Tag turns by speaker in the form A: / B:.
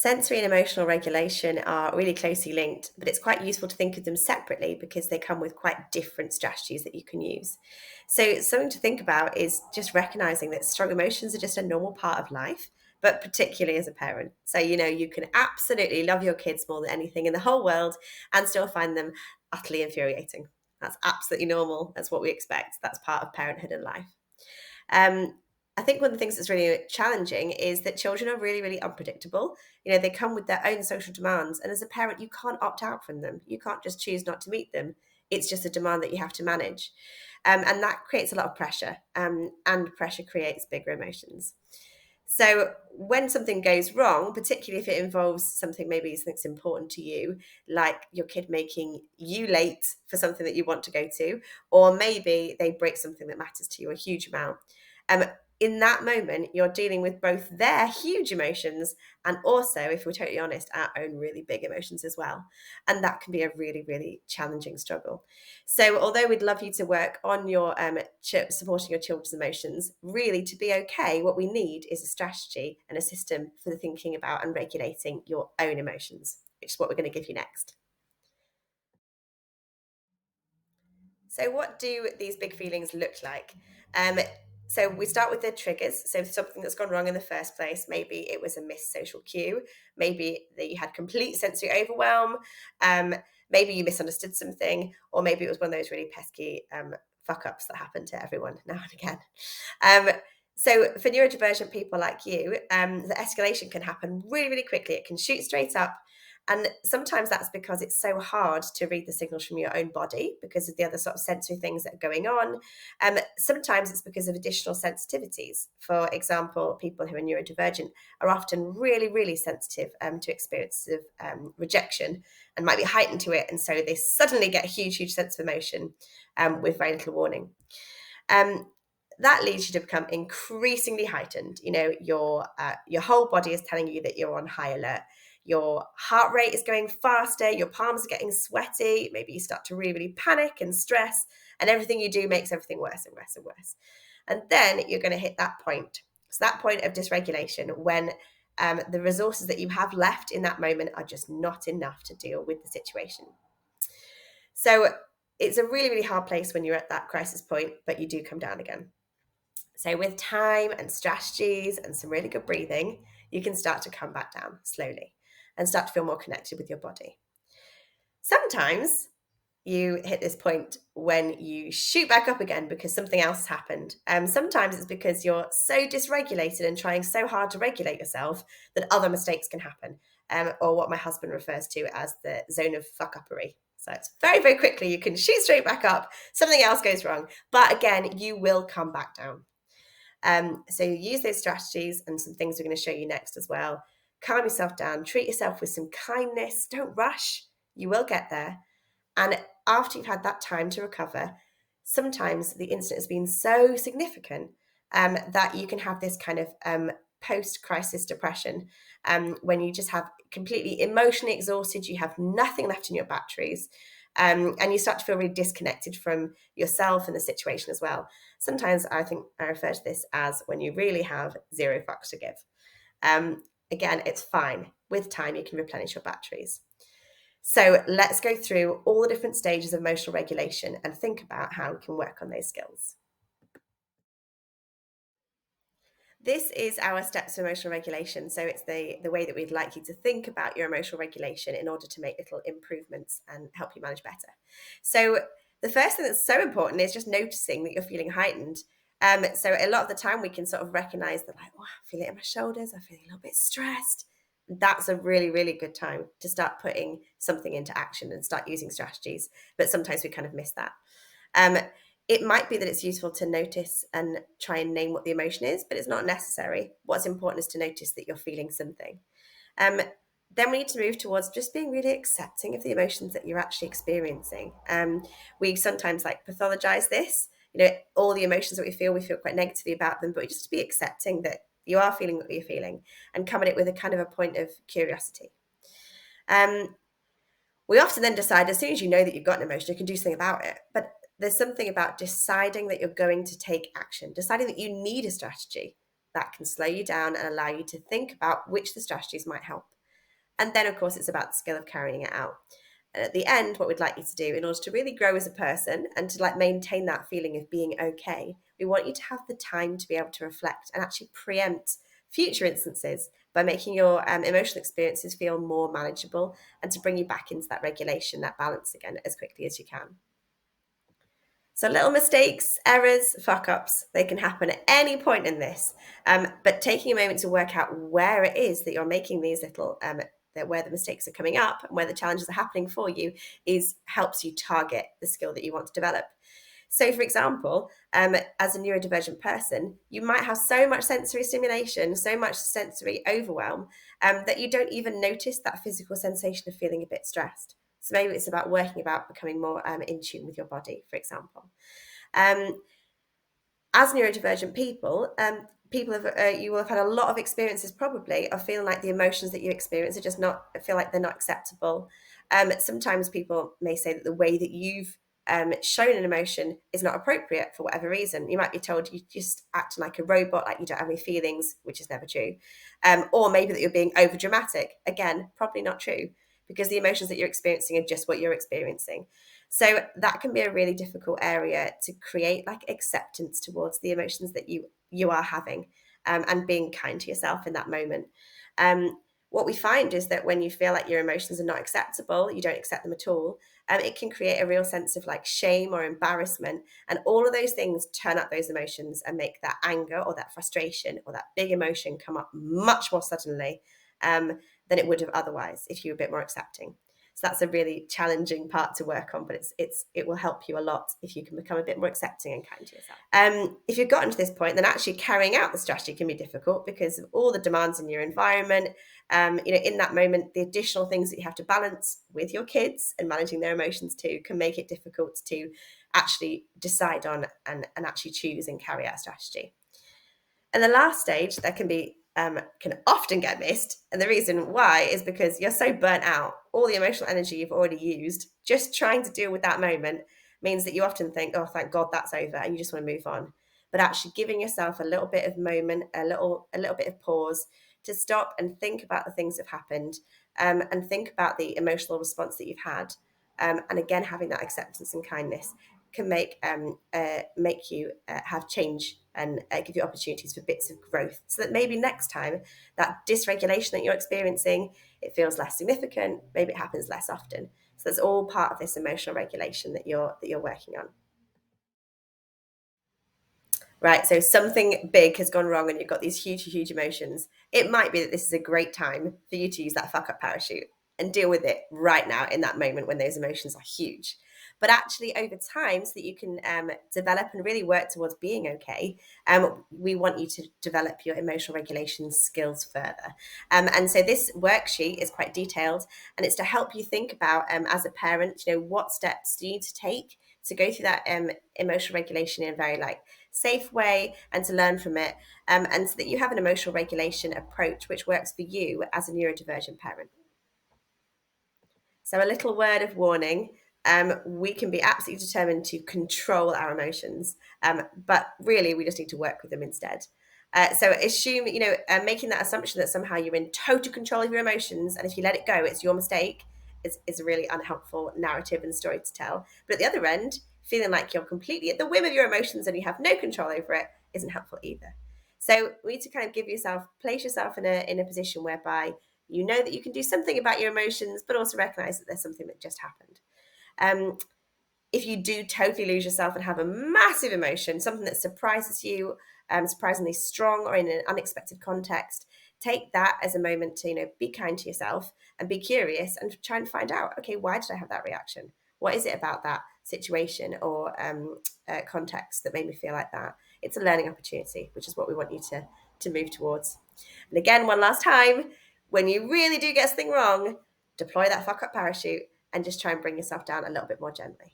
A: Sensory and emotional regulation are really closely linked, but it's quite useful to think of them separately because they come with quite different strategies that you can use. So, something to think about is just recognizing that strong emotions are just a normal part of life, but particularly as a parent. So, you can absolutely love your kids more than anything in the whole world and still find them utterly infuriating. That's absolutely normal. That's what we expect. That's part of parenthood and life. Um, I think one of the things that's really challenging is that children are really, really unpredictable. They come with their own social demands. And as a parent, you can't opt out from them. You can't just choose not to meet them. It's just a demand that you have to manage. And that creates a lot of pressure. And pressure creates bigger emotions. So when something goes wrong, particularly if it involves something maybe that's important to you, like your kid making you late for something that you want to go to, or maybe they break something that matters to you a huge amount. Um, in that moment, you're dealing with both their huge emotions and also, if we're totally honest, our own really big emotions as well. And that can be a really, really challenging struggle. So although we'd love you to work on your supporting your children's emotions, really to be okay, what we need is a strategy and a system for thinking about and regulating your own emotions, which is what we're going to give you next. So what do these big feelings look like? So we start with the triggers. So something that's gone wrong in the first place, maybe it was a missed social cue, maybe that you had complete sensory overwhelm, maybe you misunderstood something, or maybe it was one of those really pesky fuck ups that happen to everyone now and again. So for neurodivergent people like you, the escalation can happen really, really quickly. It can shoot straight up. And sometimes that's because it's so hard to read the signals from your own body because of the other sort of sensory things that are going on. Sometimes it's because of additional sensitivities. For example, people who are neurodivergent are often really, really sensitive to experiences of rejection and might be heightened to it. And so they suddenly get a huge, huge sense of emotion with very little warning. That leads you to become increasingly heightened. Your whole body is telling you that you're on high alert. Your heart rate is going faster, your palms are getting sweaty, maybe you start to really, really panic and stress, and everything you do makes everything worse and worse and worse. And then you're going to hit that point. So that point of dysregulation when the resources that you have left in that moment are just not enough to deal with the situation. So it's a really, really hard place when you're at that crisis point, but you do come down again. So with time and strategies and some really good breathing, you can start to come back down slowly and start to feel more connected with your body. Sometimes you hit this point when you shoot back up again because something else has happened. Sometimes it's because you're so dysregulated and trying so hard to regulate yourself that other mistakes can happen, or what my husband refers to as the zone of fuck-uppery. So it's very, very quickly you can shoot straight back up, something else goes wrong. But again, you will come back down. So you use those strategies and some things we're going to show you next as well. Calm yourself down, treat yourself with some kindness, don't rush, you will get there. And after you've had that time to recover, sometimes the incident has been so significant that you can have this kind of post-crisis depression when you just have completely emotionally exhausted, you have nothing left in your batteries, and you start to feel really disconnected from yourself and the situation as well. Sometimes I think I refer to this as when you really have zero fucks to give. Again, it's fine. With time, you can replenish your batteries. So let's go through all the different stages of emotional regulation and think about how we can work on those skills. This is our steps to emotional regulation. So it's the way that we'd like you to think about your emotional regulation in order to make little improvements and help you manage better. So the first thing that's so important is just noticing that you're feeling heightened. So a lot of the time we can sort of recognize that, like, oh, I feel it in my shoulders, I'm feeling a little bit stressed. That's a really, really good time to start putting something into action and start using strategies. But sometimes we kind of miss that. It might be that it's useful to notice and try and name what the emotion is, but it's not necessary. What's important is to notice that you're feeling something. Then we need to move towards just being really accepting of the emotions that you're actually experiencing. We sometimes pathologize this, all the emotions that we feel quite negatively about them, but we just be accepting that you are feeling what you're feeling and come at it with a kind of a point of curiosity. We often then decide as soon as you know that you've got an emotion, you can do something about it. But there's something about deciding that you're going to take action, deciding that you need a strategy that can slow you down and allow you to think about which the strategies might help. And then, of course, it's about the skill of carrying it out. And at the end, what we'd like you to do in order to really grow as a person and to like maintain that feeling of being okay, we want you to have the time to be able to reflect and actually preempt future instances by making your emotional experiences feel more manageable and to bring you back into that regulation, that balance again as quickly as you can. So little mistakes, errors, fuck ups, they can happen at any point in this. But taking a moment to work out where it is that you're making these little, that where the mistakes are coming up and where the challenges are happening for you is helps you target the skill that you want to develop. So, for example, as a neurodivergent person, you might have so much sensory stimulation, so much sensory overwhelm, that you don't even notice that physical sensation of feeling a bit stressed. So maybe it's about working about becoming more in tune with your body, for example. As neurodivergent people, people have you will have had a lot of experiences probably of feeling like the emotions that you experience are just not feel like they're not acceptable. Sometimes people may say that the way that you've shown an emotion is not appropriate for whatever reason. You might be told you just act like a robot, like you don't have any feelings, which is never true. Or maybe that you're being over dramatic. Again, probably not true, because the emotions that you're experiencing are just what you're experiencing. So that can be a really difficult area to create like acceptance towards the emotions that you are having, and being kind to yourself in that moment. What we find is that when you feel like your emotions are not acceptable, you don't accept them at all, it can create a real sense of like shame or embarrassment. And all of those things turn up those emotions and make that anger or that frustration or that big emotion come up much more suddenly, than it would have otherwise if you were a bit more accepting. So that's a really challenging part to work on, but it will help you a lot if you can become a bit more accepting and kind to yourself. If you've gotten to this point, then actually carrying out the strategy can be difficult because of all the demands in your environment. In that moment, the additional things that you have to balance with your kids and managing their emotions too can make it difficult to actually decide on and actually choose and carry out a strategy. And the last stage that can often get missed, and the reason why is because you're so burnt out. All the emotional energy you've already used just trying to deal with that moment means that you often think, "Oh, thank God that's over," and you just want to move on. But actually, giving yourself a little bit of moment, a little bit of pause to stop and think about the things that have happened, and think about the emotional response that you've had, and again having that acceptance and kindness can make you have change and give you opportunities for bits of growth, so that maybe next time that dysregulation that you're experiencing, it feels less significant, maybe it happens less often. So that's all part of this emotional regulation that you're working on. Right, so something big has gone wrong and you've got these huge emotions. It might be that this is a great time for you to use that fuck up parachute and deal with it right now in that moment when those emotions are huge. But actually, over time, so that you can develop and really work towards being okay, we want you to develop your emotional regulation skills further. And so this worksheet is quite detailed, and it's to help you think about, as a parent, what steps do you need to take to go through that emotional regulation in a very safe way and to learn from it, and so that you have an emotional regulation approach which works for you as a neurodivergent parent. So a little word of warning: we can be absolutely determined to control our emotions, but really we just need to work with them instead. So assume, making that assumption that somehow you're in total control of your emotions, and if you let it go, it's your mistake, is a really unhelpful narrative and story to tell. But at the other end, feeling like you're completely at the whim of your emotions and you have no control over it isn't helpful either. So we need to kind of place yourself in a position whereby you know that you can do something about your emotions, but also recognize that there's something that just happened. Um, if you do totally lose yourself and have a massive emotion, something that surprises you, surprisingly strong or in an unexpected context, take that as a moment to be kind to yourself and be curious and try and find out, okay, why did I have that reaction? What is it about that situation or context that made me feel like that? It's a learning opportunity, which is what we want you to move towards. And again, one last time, when you really do get something wrong, deploy that fuck up parachute and just try and bring yourself down a little bit more gently.